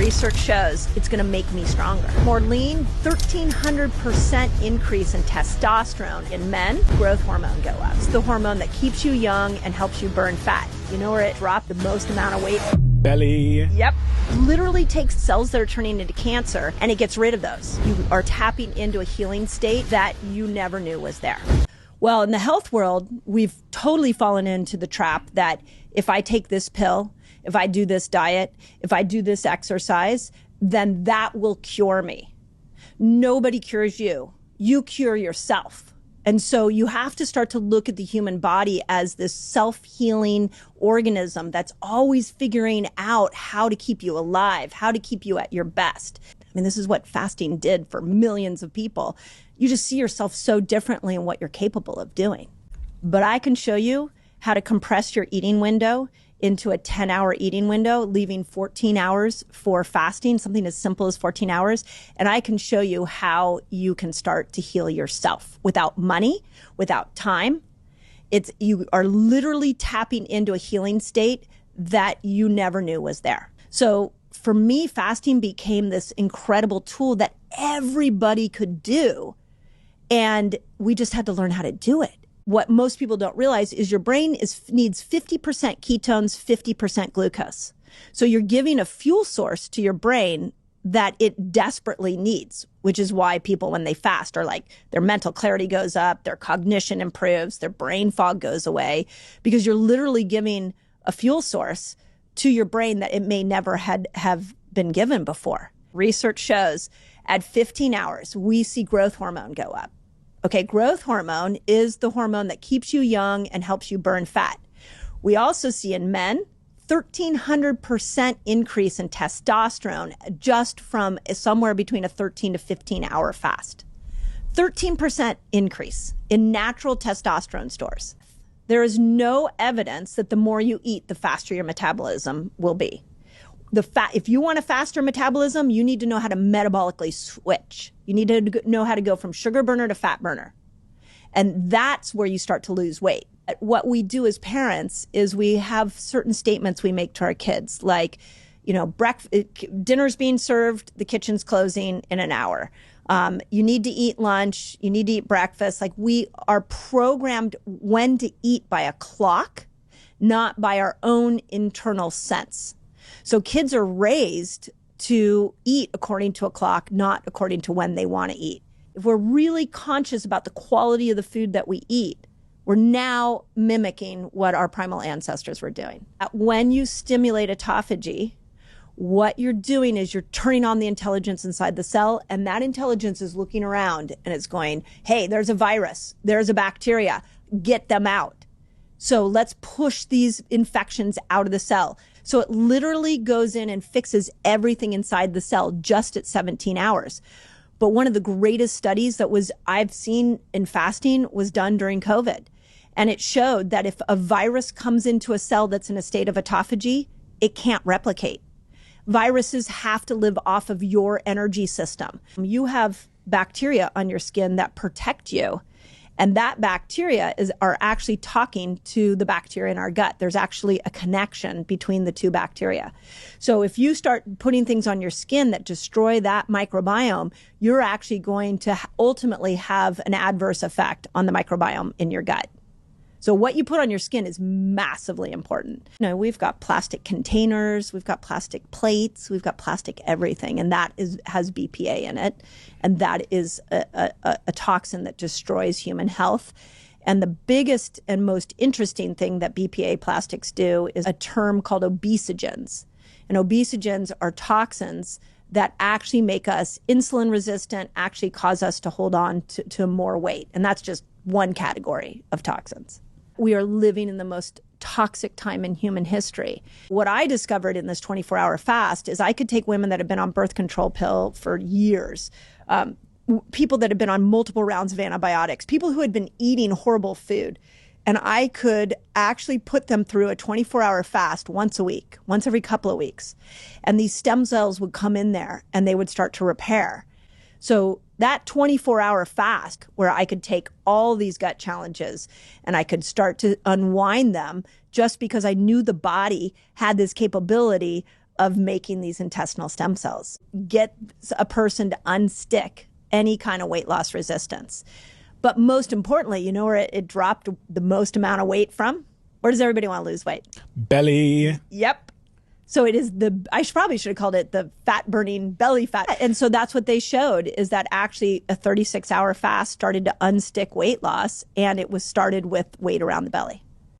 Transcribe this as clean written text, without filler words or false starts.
Research shows it's going to make me stronger. More lean, 1,300% increase in testosterone. In men, growth hormone go up. It's the hormone that keeps you young and helps you burn fat. You know where it dropped the most amount of weight? Belly. Yep. Literally takes cells that are turning into cancer and it gets rid of those. You are tapping into a healing state that you never knew was there. Well, in the health world, we've totally fallen into the trap that if I take this pill, if I do this diet, if I do this exercise, then that will cure me. Nobody cures you. You cure yourself. And so you have to start to look at the human body as this self-healing organism that's always figuring out how to keep you alive, how to keep you at your best. I mean, this is what fasting did for millions of people. You just see yourself so differently in what you're capable of doing. But I can show you how to compress your eating window into a 10-hour eating window, leaving 14 hours for fasting, something as simple as 14 hours. And I can show you how you can start to heal yourself without money, without time. You are literally tapping into a healing state that you never knew was there. So for me, fasting became this incredible tool that everybody could do. And we just had to learn how to do it. What most people don't realize is your brain needs 50% ketones, 50% glucose. So you're giving a fuel source to your brain that it desperately needs, which is why people, when they fast, are like, their mental clarity goes up, their cognition improves, their brain fog goes away, because you're literally giving a fuel source to your brain that it may never have been given before. Research shows at 15 hours, we see growth hormone go up. Okay, growth hormone is the hormone that keeps you young and helps you burn fat. We also see in men 1,300% increase in testosterone just from somewhere between a 13 to 15 hour fast. 13% increase in natural testosterone stores. There is no evidence that the more you eat, the faster your metabolism will be. If you want a faster metabolism, you need to know how to metabolically switch. You need to know how to go from sugar burner to fat burner. And that's where you start to lose weight. What we do as parents is we have certain statements we make to our kids, like, dinner's being served, the kitchen's closing in an hour. You need to eat lunch, you need to eat breakfast. Like, we are programmed when to eat by a clock, not by our own internal sense. So kids are raised to eat according to a clock, not according to when they want to eat. If we're really conscious about the quality of the food that we eat, we're now mimicking what our primal ancestors were doing. When you stimulate autophagy, what you're doing is you're turning on the intelligence inside the cell, and that intelligence is looking around and it's going, hey, there's a virus, there's a bacteria, get them out. So let's push these infections out of the cell. So it literally goes in and fixes everything inside the cell just at 17 hours. But one of the greatest studies I've seen in fasting was done during COVID. And it showed that if a virus comes into a cell that's in a state of autophagy, it can't replicate. Viruses have to live off of your energy system. You have bacteria on your skin that protect you. And that bacteria are actually talking to the bacteria in our gut. There's actually a connection between the two bacteria. So if you start putting things on your skin that destroy that microbiome, you're actually going to ultimately have an adverse effect on the microbiome in your gut. So what you put on your skin is massively important. We've got plastic containers, we've got plastic plates, we've got plastic everything, and that has BPA in it. And that is a toxin that destroys human health. And the biggest and most interesting thing that BPA plastics do is a term called obesogens. And obesogens are toxins that actually make us insulin resistant, actually cause us to hold on to more weight. And that's just one category of toxins. We are living in the most toxic time in human history. What I discovered in this 24-hour fast is I could take women that have been on birth control pill for years, people that have been on multiple rounds of antibiotics, people who had been eating horrible food, and I could actually put them through a 24-hour fast once a week, once every couple of weeks. And these stem cells would come in there and they would start to repair. So that 24-hour fast where I could take all these gut challenges and I could start to unwind them just because I knew the body had this capability of making these intestinal stem cells, get a person to unstick any kind of weight loss resistance. But most importantly, you know where it dropped the most amount of weight from? Where does everybody want to lose weight? Belly. Yep. So it is probably should have called it the fat burning belly fat. And so that's what they showed, is that actually a 36-hour fast started to unstick weight loss, and it was started with weight around the belly.